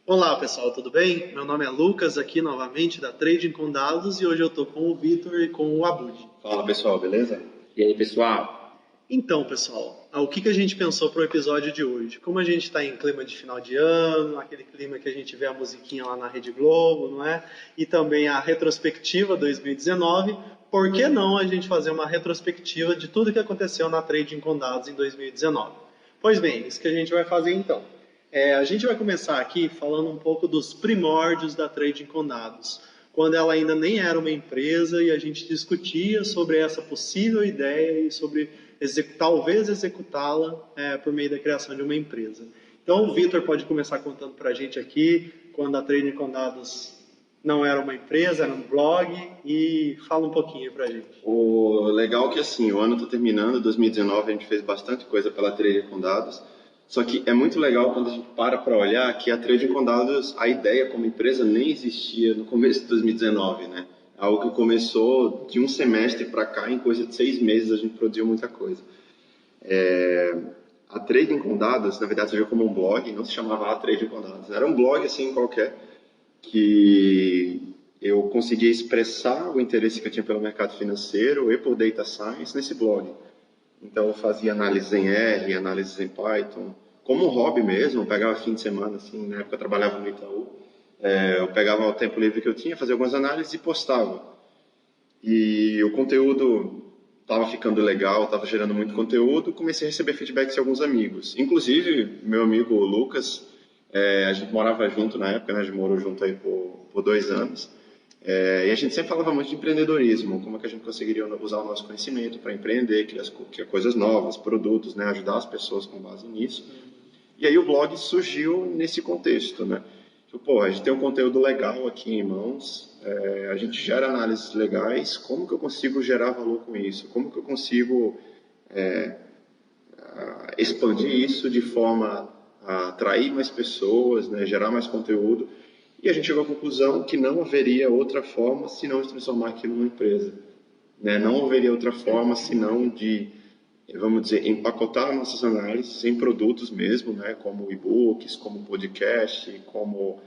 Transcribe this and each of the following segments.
Olá pessoal, tudo bem? Meu nome é Lucas, aqui novamente da Trading com Dados e hoje eu estou com o Vitor e com o Abud. Fala pessoal, beleza? E aí, pessoal? Então, pessoal, o que a gente pensou para o episódio de hoje? Como a gente está em clima de final de ano, aquele clima que a gente vê a musiquinha lá na Rede Globo, não é? E também a retrospectiva 2019, por que não a gente fazer uma retrospectiva de tudo que aconteceu na Trading com Dados em 2019? Pois bem, isso que a gente vai fazer então. A gente vai começar aqui falando um pouco dos primórdios da Trading com Dados, quando ela ainda nem era uma empresa e a gente discutia sobre essa possível ideia e sobre talvez executá-la por meio da criação de uma empresa. Então o Vitor pode começar contando para a gente aqui, quando a Trading com Dados não era uma empresa, era um blog, e fala um pouquinho para a gente. O legal é que assim, o ano está terminando, 2019 a gente fez bastante coisa pela Trading com Dados, só que é muito legal quando a gente para olhar que a Trading com Dados, a ideia como empresa nem existia no começo de 2019, né? Algo que começou de um semestre para cá, em coisa de 6 meses a gente produziu muita coisa. A Trading com Dados, na verdade, surgiu como um blog, não se chamava a Trading com Dados, era um blog assim qualquer, que eu conseguia expressar o interesse que eu tinha pelo mercado financeiro e por Data Science nesse blog. Então eu fazia análises em R, análises em Python, como um hobby mesmo, eu pegava fim de semana, assim, na época eu trabalhava no Itaú, eu pegava o tempo livre que eu tinha, fazia algumas análises e postava. E o conteúdo estava ficando legal, estava gerando muito conteúdo, comecei a receber feedbacks de alguns amigos. Inclusive, meu amigo Lucas, a gente morava junto na época, né? A gente morou junto aí por 2 anos. E a gente sempre falava muito de empreendedorismo, como é que a gente conseguiria usar o nosso conhecimento para empreender, criar coisas novas, produtos, né? Ajudar as pessoas com base nisso. E aí o blog surgiu nesse contexto, né? Pô, a gente tem um conteúdo legal aqui em mãos, a gente gera análises legais, como que eu consigo gerar valor com isso? Como que eu consigo expandir isso de forma a atrair mais pessoas, né, gerar mais conteúdo? E a gente chegou à conclusão que não haveria outra forma senão de transformar aquilo numa empresa. Né? Não haveria outra forma senão de, vamos dizer, empacotar nossas análises em produtos mesmo, né? Como e-books, como podcast, como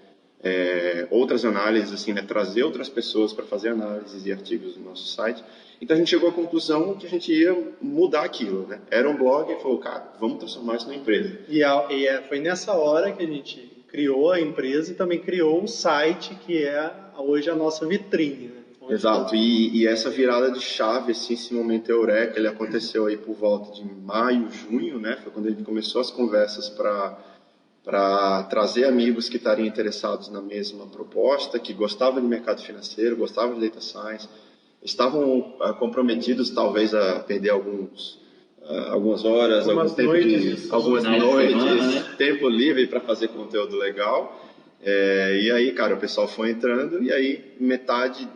outras análises, assim, né? Trazer outras pessoas para fazer análises e artigos no nosso site. Então a gente chegou à conclusão que a gente ia mudar aquilo. Né? Era um blog e falou, cara, vamos transformar isso numa empresa. Foi nessa hora que a gente criou a empresa e também criou o site que é hoje a nossa vitrine. Né? Exato, e essa virada de chave, assim, esse momento eureka, ele aconteceu aí por volta de maio, junho, né? Foi quando a gente começou as conversas para trazer amigos que estariam interessados na mesma proposta, que gostavam de mercado financeiro, gostavam de data science, estavam comprometidos talvez a perder algumas horas, algumas noites, tempo livre para fazer conteúdo legal. E aí, cara, o pessoal foi entrando e aí metade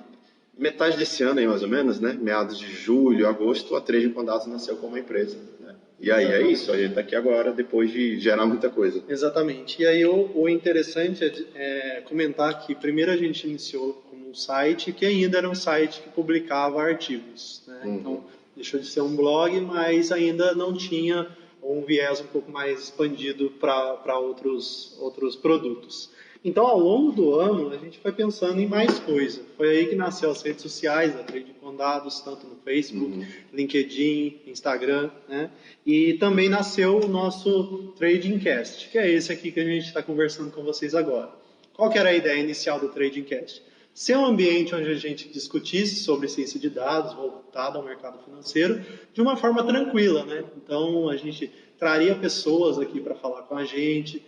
desse ano aí, mais ou menos, né? Meados de julho, agosto, a Trading com Dados nasceu como uma empresa. Né? E aí é isso, a gente está aqui agora depois de gerar muita coisa. Exatamente. E aí o interessante é comentar que primeiro a gente iniciou como um site que ainda era um site que publicava artigos. Né? Então deixou de ser um blog, mas ainda não tinha um viés um pouco mais expandido para outros produtos. Então, ao longo do ano, a gente foi pensando em mais coisa. Foi aí que nasceu as redes sociais, a Trading com Dados, tanto no Facebook, LinkedIn, Instagram, né? E também nasceu o nosso Tradingcast, que é esse aqui que a gente está conversando com vocês agora. Qual que era a ideia inicial do Tradingcast? Ser um ambiente onde a gente discutisse sobre ciência de dados, voltado ao mercado financeiro, de uma forma tranquila, né? Então, a gente traria pessoas aqui para falar com a gente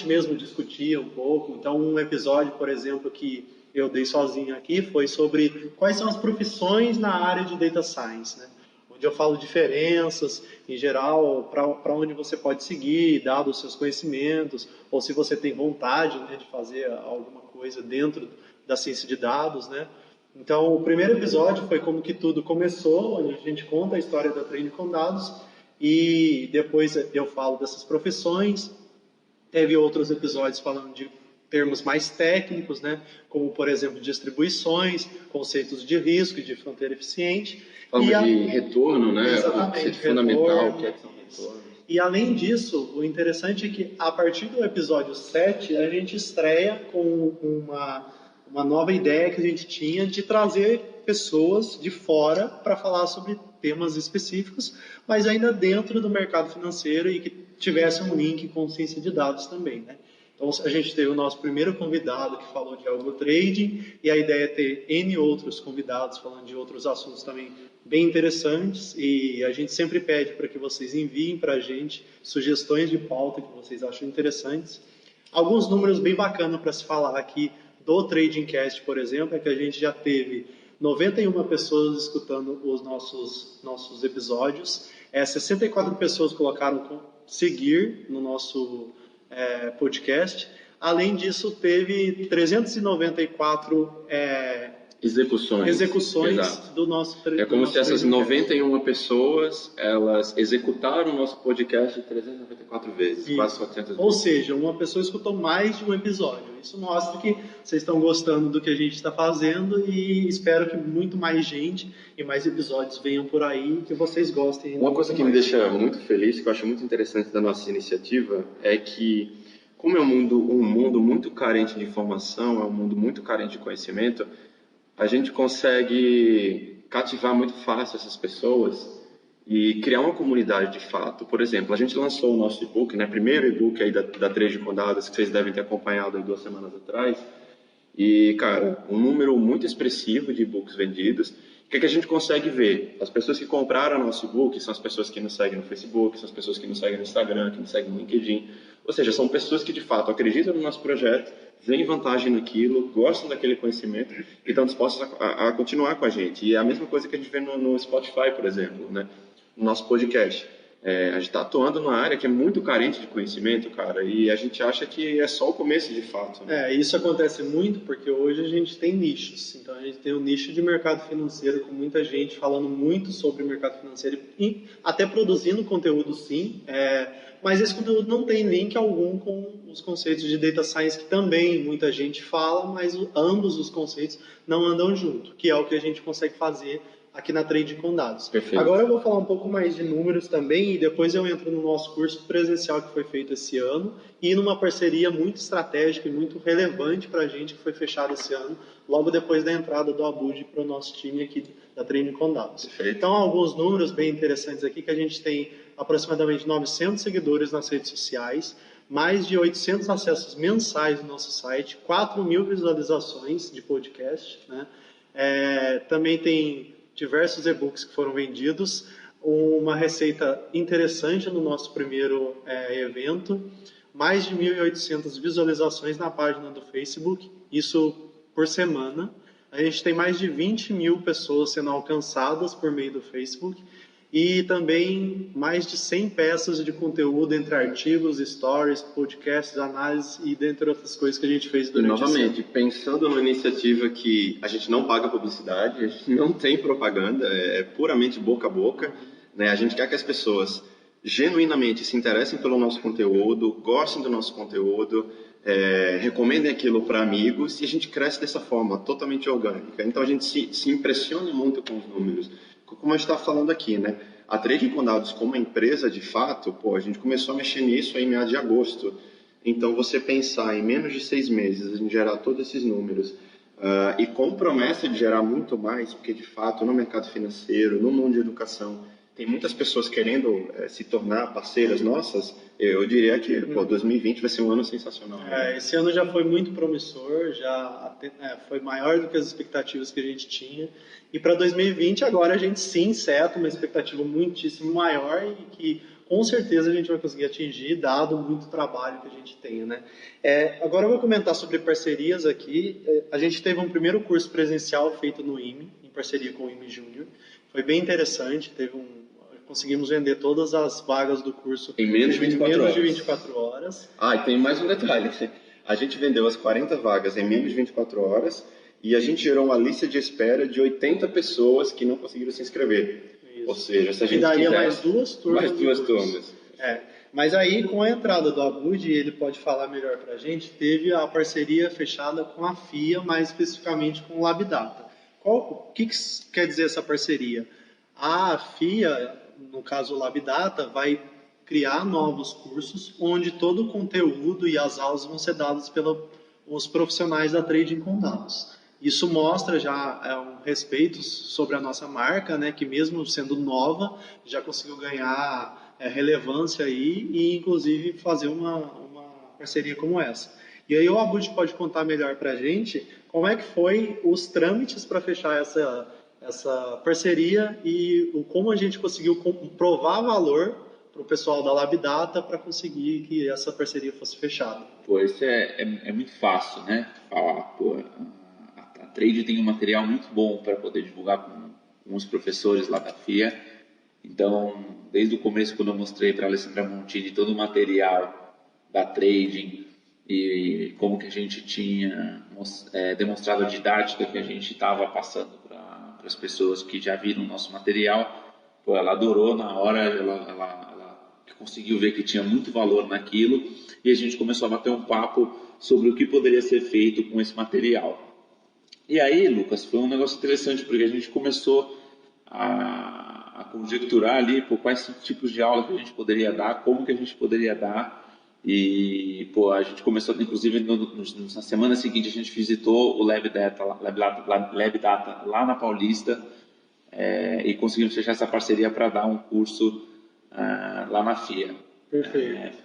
mesmo discutia um pouco. Então, um episódio, por exemplo, que eu dei sozinho aqui foi sobre quais são as profissões na área de Data Science, né? Onde eu falo diferenças, em geral, para onde você pode seguir, dado os seus conhecimentos, ou se você tem vontade, né, de fazer alguma coisa dentro da ciência de dados, né? Então, o primeiro episódio foi como que tudo começou, onde a gente conta a história da Trading com Dados, e depois eu falo dessas profissões. Teve outros episódios falando de termos mais técnicos, né? Como, por exemplo, distribuições, conceitos de risco e de fronteira eficiente. Falando de retorno, né? Exatamente, fundamental, o que é que são retornos. E além disso, o interessante é que a partir do episódio 7, a gente estreia com uma nova ideia que a gente tinha de trazer pessoas de fora para falar sobre temas específicos, mas ainda dentro do mercado financeiro e que tivesse um link com ciência de dados também, né? Então, a gente teve o nosso primeiro convidado que falou de algo trading, e a ideia é ter N outros convidados falando de outros assuntos também bem interessantes, e a gente sempre pede para que vocês enviem para a gente sugestões de pauta que vocês acham interessantes. Alguns números bem bacanas para se falar aqui do Trading Cast, por exemplo, é que a gente já teve 91 pessoas escutando os nossos episódios, 64 pessoas colocaram seguir no nosso podcast. Além disso, teve 394 execuções Exato. do nosso É como se essas 91 pessoas, elas executaram o nosso podcast 394 vezes, quase 400 vezes. Ou seja, uma pessoa escutou mais de um episódio. Isso mostra que vocês estão gostando do que a gente está fazendo, e espero que muito mais gente e mais episódios venham por aí, que vocês gostem. Uma coisa que me deixa muito feliz, que eu acho muito interessante da nossa iniciativa, é que, como é um mundo muito carente de informação, é um mundo muito carente de conhecimento, a gente consegue cativar muito fácil essas pessoas e criar uma comunidade de fato. Por exemplo, a gente lançou o nosso e-book, né, primeiro e-book aí da Trade Condadas, que vocês devem ter acompanhado aí 2 semanas atrás, e, cara, um número muito expressivo de e-books vendidos. O que a gente consegue ver? As pessoas que compraram nosso e-book são as pessoas que nos seguem no Facebook, são as pessoas que nos seguem no Instagram, que nos seguem no LinkedIn. Ou seja, são pessoas que de fato acreditam no nosso projeto, veem vantagem naquilo, gostam daquele conhecimento e estão dispostos a continuar com a gente. E é a mesma coisa que a gente vê no Spotify, por exemplo, né? No nosso podcast. A gente está atuando numa área que é muito carente de conhecimento, cara, e a gente acha que é só o começo de fato, né? Isso acontece muito porque hoje a gente tem nichos. Então a gente tem um nicho de mercado financeiro com muita gente falando muito sobre o mercado financeiro e até produzindo conteúdo, sim, mas esse conteúdo não tem link algum com os conceitos de data science, que também muita gente fala, mas ambos os conceitos não andam junto, que é o que a gente consegue fazer aqui na Trade com Dados. Perfeito. Agora eu vou falar um pouco mais de números também, e depois eu entro no nosso curso presencial que foi feito esse ano, e numa parceria muito estratégica e muito relevante para a gente, que foi fechada esse ano, logo depois da entrada do Abud para o nosso time aqui da Trade com Dados. Perfeito. Então, alguns números bem interessantes aqui, que a gente tem aproximadamente 900 seguidores nas redes sociais, mais de 800 acessos mensais no nosso site, 4.000 visualizações de podcast, né? Também tem diversos e-books que foram vendidos, uma receita interessante no nosso primeiro evento, mais de 1.800 visualizações na página do Facebook, isso por semana. A gente tem mais de 20.000 pessoas sendo alcançadas por meio do Facebook, e também mais de 100 peças de conteúdo entre artigos, stories, podcasts, análises e dentre outras coisas que a gente fez durante esse ano. Novamente, pensando numa iniciativa que a gente não paga publicidade, a gente não tem propaganda, é puramente boca a boca, né? A gente quer que as pessoas genuinamente se interessem pelo nosso conteúdo, gostem do nosso conteúdo, recomendem aquilo para amigos, e a gente cresce dessa forma, totalmente orgânica. Então a gente se impressiona muito com os números. Como a gente está falando aqui, né? A Trade com Dados, como empresa de fato, a gente começou a mexer nisso em meados de agosto. Então, você pensar em menos de 6 meses, a gente gerar todos esses números, e com promessa de gerar muito mais, porque de fato, no mercado financeiro, no mundo de educação, tem muitas pessoas querendo se tornar parceiras nossas, eu diria que 2020 vai ser um ano sensacional. Esse ano já foi muito promissor, foi maior do que as expectativas que a gente tinha. E para 2020, agora a gente sim seta uma expectativa muitíssimo maior e que com certeza a gente vai conseguir atingir, dado muito trabalho que a gente tem, né? Agora eu vou comentar sobre parcerias aqui. A gente teve um primeiro curso presencial feito no IME, em parceria com o IME Júnior. Foi bem interessante, conseguimos vender todas as vagas do curso em menos de 24 horas. E tem mais um detalhe. A gente vendeu as 40 vagas em menos de 24 horas e a gente gerou uma lista de espera de 80 pessoas que não conseguiram se inscrever. Isso. Ou seja, se a gente daria quiser, mais 2 turmas. Mais 2 turmas. Mas aí, com a entrada do Abud, ele pode falar melhor para a gente, teve a parceria fechada com a FIA, mais especificamente com o Labdata. O que quer dizer essa parceria? A FIA, no caso o Labdata, vai criar novos cursos, onde todo o conteúdo e as aulas vão ser dados pelos profissionais da Trading com Dados. Isso mostra já um respeito sobre a nossa marca, né, que mesmo sendo nova, já conseguiu ganhar relevância aí e, inclusive, fazer uma parceria como essa. E aí o Abud pode contar melhor para a gente como é que foi os trâmites para fechar essa parceria e como a gente conseguiu provar valor para o pessoal da LabData para conseguir que essa parceria fosse fechada. Pô, isso é muito fácil, né? Falar, pô, a Trade tem um material muito bom para poder divulgar com os professores lá da FIA. Então, desde o começo, quando eu mostrei para a Alessandra Montini todo o material da Trading e como que a gente tinha demonstrado a didática que a gente estava passando para as pessoas que já viram o nosso material, pô, ela adorou na hora, ela conseguiu ver que tinha muito valor naquilo e a gente começou a bater um papo sobre o que poderia ser feito com esse material. E aí, Lucas, foi um negócio interessante, porque a gente começou a conjecturar ali por quais tipos de aula que a gente poderia dar, como que a gente poderia dar. E pô, a gente começou, inclusive na semana seguinte a gente visitou o LabData lá na Paulista e conseguimos fechar essa parceria para dar um curso lá na FIA. Perfeito.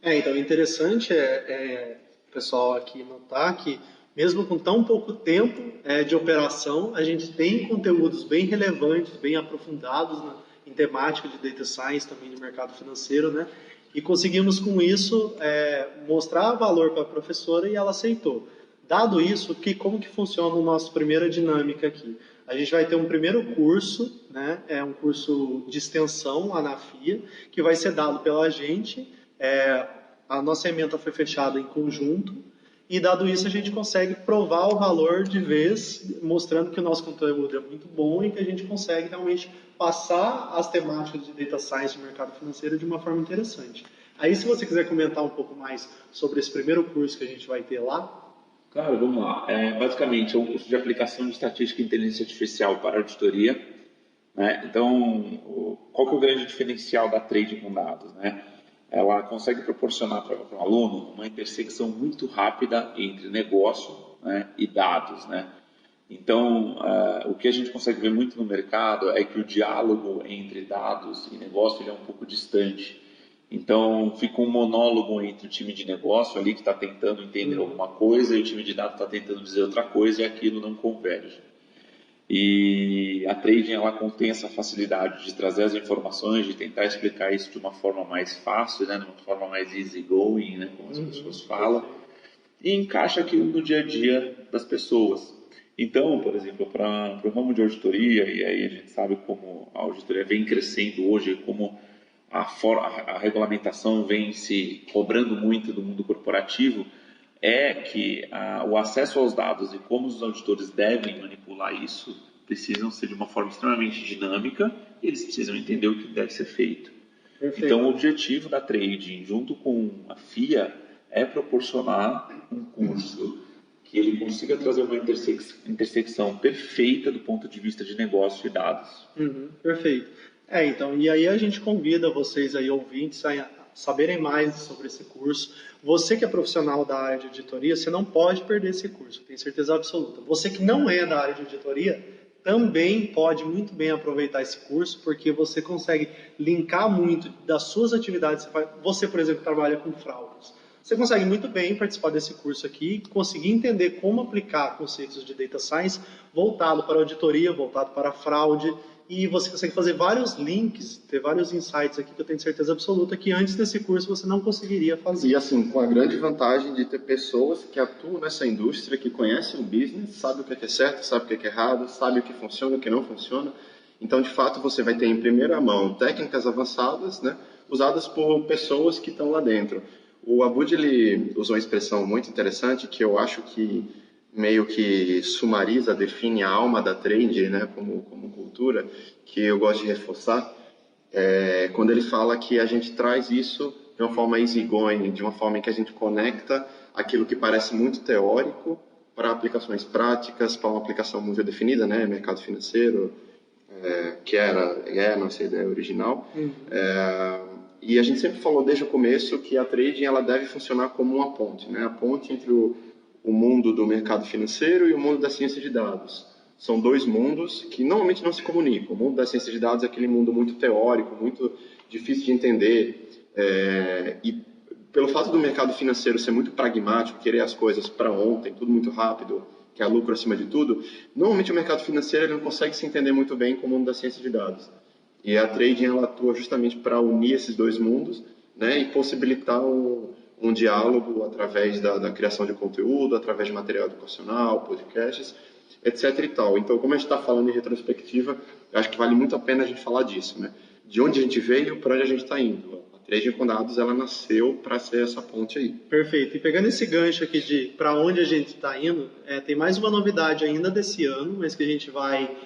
Então, interessante o pessoal aqui notar que mesmo com tão pouco tempo de operação, a gente tem conteúdos bem relevantes, bem aprofundados em temática de Data Science, também de mercado financeiro, né? E conseguimos com isso mostrar valor para a professora e ela aceitou. Dado isso, como que funciona a nossa primeira dinâmica aqui? A gente vai ter um primeiro curso, né? Um curso de extensão lá na FIA, que vai ser dado pela gente. A nossa ementa foi fechada em conjunto. E dado isso, a gente consegue provar o valor de vez, mostrando que o nosso conteúdo é muito bom e que a gente consegue realmente passar as temáticas de Data Science e mercado financeiro de uma forma interessante. Aí, se você quiser comentar um pouco mais sobre esse primeiro curso que a gente vai ter lá. Claro, vamos lá. Basicamente, é um curso de aplicação de estatística e inteligência artificial para auditoria. Né? Então, qual que é o grande diferencial da Trade com dados? Né? Ela consegue proporcionar para o aluno uma intersecção muito rápida entre negócio, né, e dados. Né? Então, o que a gente consegue ver muito no mercado é que o diálogo entre dados e negócio ele é um pouco distante. Então, fica um monólogo entre o time de negócio ali que está tentando entender alguma coisa e o time de dados está tentando dizer outra coisa e aquilo não converge. E a Trading ela contém essa facilidade de trazer as informações, de tentar explicar isso de uma forma mais fácil, né, de uma forma mais easygoing, né, como as pessoas falam, e encaixa aquilo no dia a dia das pessoas. Então, por exemplo, para o ramo de auditoria, e aí a gente sabe como a auditoria vem crescendo hoje, como a regulamentação vem se cobrando muito do mundo corporativo, é que o acesso aos dados e como os auditores devem manipular isso precisam ser de uma forma extremamente dinâmica e eles precisam entender o que deve ser feito. Perfeito. Então, o objetivo da Trading, junto com a FIA, é proporcionar um curso que ele consiga trazer uma intersecção perfeita do ponto de vista de negócio e dados. Perfeito. Então, e aí a gente convida vocês aí, ouvintes, a saberem mais sobre esse curso. Você que é profissional da área de auditoria, você não pode perder esse curso, tenho certeza absoluta. Você que não é da área de auditoria, também pode muito bem aproveitar esse curso, porque você consegue linkar muito das suas atividades. Você, por exemplo, trabalha com fraudes. Você consegue muito bem participar desse curso aqui, conseguir entender como aplicar conceitos de Data Science voltado para a auditoria, voltado para a fraude, e você consegue fazer vários links, ter vários insights aqui que eu tenho certeza absoluta que antes desse curso você não conseguiria fazer. E assim, com a grande vantagem de ter pessoas que atuam nessa indústria, que conhecem o business, sabem o que é certo, sabem o que é errado, sabem o que funciona e o que não funciona. Então, de fato, você vai ter em primeira mão técnicas avançadas, né, usadas por pessoas que estão lá dentro. O Abud, ele usou uma expressão muito interessante que eu acho que meio que sumariza, define a alma da trade, né, como cultura, que eu gosto de reforçar, quando ele fala que a gente traz isso de uma forma easygoing, de uma forma em que a gente conecta aquilo que parece muito teórico para aplicações práticas, para uma aplicação muito definida, né, mercado financeiro, que era a nossa ideia original, E a gente sempre falou desde o começo que a trading ela deve funcionar como uma ponte, né? A ponte entre o mundo do mercado financeiro e o mundo da ciência de dados. São dois mundos que normalmente não se comunicam. O mundo da ciência de dados é aquele mundo muito teórico, muito difícil de entender. E pelo fato do mercado financeiro ser muito pragmático, querer as coisas para ontem, tudo muito rápido, que é lucro acima de tudo, normalmente o mercado financeiro ele não consegue se entender muito bem com o mundo da ciência de dados. E a trading ela atua justamente para unir esses dois mundos, né, e possibilitar um diálogo através da criação de conteúdo, através de material educacional, podcasts, etc. e tal. Então, como a gente está falando em retrospectiva, eu acho que vale muito a pena a gente falar disso, né? De onde a gente veio para onde a gente está indo. A trading com dados ela nasceu para ser essa ponte aí. Perfeito. E pegando esse gancho aqui de para onde a gente está indo, tem mais uma novidade ainda desse ano, mas que a gente vai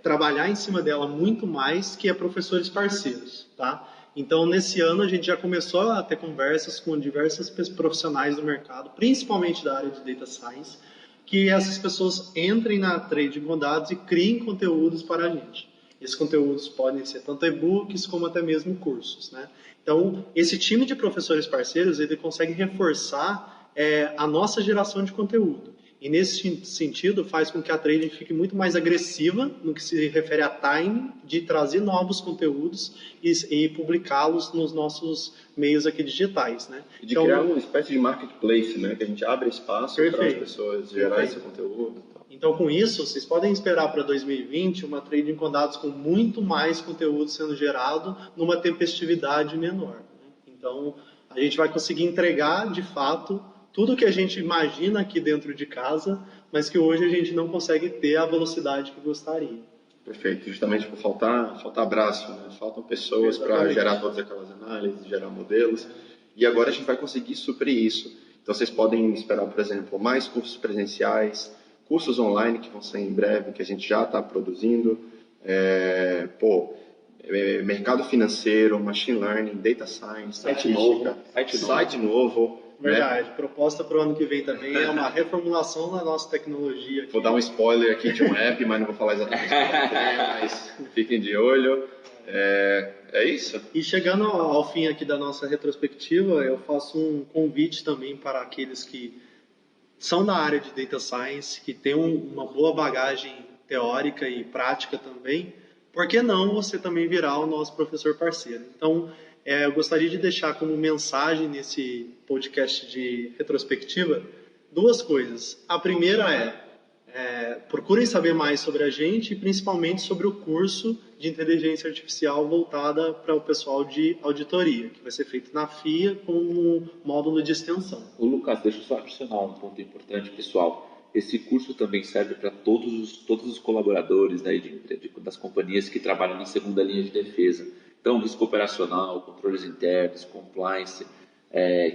trabalhar em cima dela muito mais, que é professores parceiros, tá? Então, nesse ano, a gente já começou a ter conversas com diversos profissionais do mercado, principalmente da área de Data Science, que essas pessoas entrem na Trading com Dados e criem conteúdos para a gente. Esses conteúdos podem ser tanto e-books como até mesmo cursos, né? Então, esse time de professores parceiros, ele consegue reforçar a nossa geração de conteúdo. E nesse sentido, faz com que a trading fique muito mais agressiva no que se refere a time, de trazer novos conteúdos e publicá-los nos nossos meios aqui digitais, né? E de criar uma espécie de marketplace, né? Que a gente abre espaço para as pessoas gerar esse conteúdo. Então, com isso, vocês podem esperar para 2020 uma trading com dados com muito mais conteúdo sendo gerado numa tempestividade menor, né? Então, a gente vai conseguir entregar, de fato, tudo que a gente imagina aqui dentro de casa, mas que hoje a gente não consegue ter a velocidade que gostaria. Perfeito. Justamente por faltar braço, né? Faltam pessoas para gerar todas aquelas análises, gerar modelos. E agora a gente vai conseguir suprir isso. Então vocês podem esperar, por exemplo, mais cursos presenciais, cursos online que vão ser em breve, que a gente já está produzindo. Mercado financeiro, machine learning, data science, site novo. Verdade. Proposta para o ano que vem também é uma reformulação da nossa tecnologia aqui. Vou dar um spoiler aqui de um app, mas não vou falar exatamente qual é, mas fiquem de olho. É isso. E chegando ao fim aqui da nossa retrospectiva, eu faço um convite também para aqueles que são da área de Data Science, que têm uma boa bagagem teórica e prática também. Por que não você também virar o nosso professor parceiro? Então, eu gostaria de deixar como mensagem nesse podcast de retrospectiva duas coisas. A primeira procurem saber mais sobre a gente e principalmente sobre o curso de inteligência artificial voltada para o pessoal de auditoria, que vai ser feito na FIA com um módulo de extensão. O Lucas, deixa eu só adicionar um ponto importante, pessoal. Esse curso também serve para todos os colaboradores, né, das companhias que trabalham na segunda linha de defesa. Então, risco operacional, controles internos, compliance,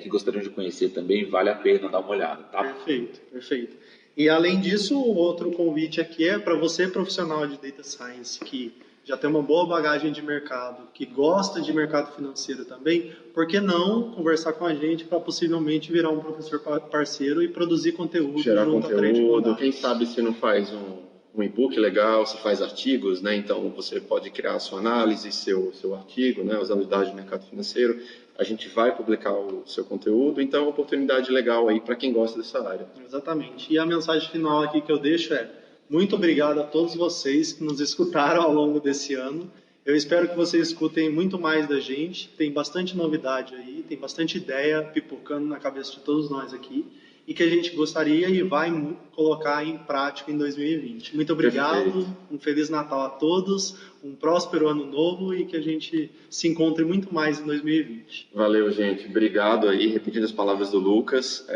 que gostariam de conhecer também, vale a pena dar uma olhada, tá? Perfeito. E, além disso, o outro convite aqui é para você, profissional de Data Science, que já tem uma boa bagagem de mercado, que gosta de mercado financeiro também, por que não conversar com a gente para possivelmente virar um professor parceiro e produzir conteúdo gerar junto conteúdo, quem sabe se não faz um e-book legal, se faz artigos, né? Então você pode criar a sua análise, seu artigo, né? Usando dados de mercado financeiro. A gente vai publicar o seu conteúdo, então é uma oportunidade legal aí para quem gosta dessa área. Exatamente. E a mensagem final aqui que eu deixo é: muito obrigado a todos vocês que nos escutaram ao longo desse ano. Eu espero que vocês escutem muito mais da gente. Tem bastante novidade aí, tem bastante ideia pipocando na cabeça de todos nós aqui e que a gente gostaria e vai colocar em prática em 2020. Muito obrigado, perfeito. Um Feliz Natal a todos, um próspero ano novo e que a gente se encontre muito mais em 2020. Valeu, gente. Obrigado aí, repetindo as palavras do Lucas.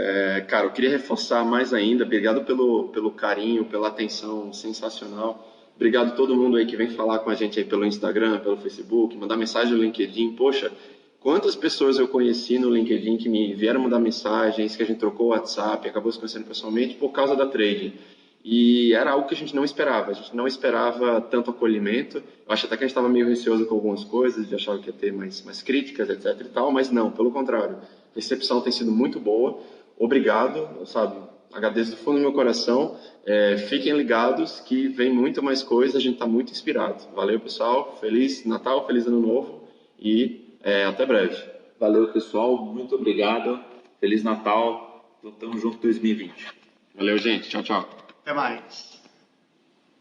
Cara, eu queria reforçar mais ainda, obrigado pelo carinho, pela atenção sensacional. Obrigado a todo mundo aí que vem falar com a gente aí pelo Instagram, pelo Facebook, mandar mensagem no LinkedIn. Poxa, quantas pessoas eu conheci no LinkedIn que me vieram mandar mensagens, que a gente trocou o WhatsApp, acabou se conhecendo pessoalmente por causa da trading. E era algo que a gente não esperava. A gente não esperava tanto acolhimento. Eu acho até que a gente estava meio receoso com algumas coisas, de achar que ia ter mais críticas, etc e tal, mas não, pelo contrário. A recepção tem sido muito boa. Obrigado, sabe? Agradeço do fundo do meu coração. Fiquem ligados que vem muito mais coisa, a gente está muito inspirado. Valeu, pessoal. Feliz Natal, feliz Ano Novo e Até breve. Valeu, pessoal. Muito obrigado. Feliz Natal. Tamo junto 2020. Valeu, gente. Tchau, tchau. Até mais.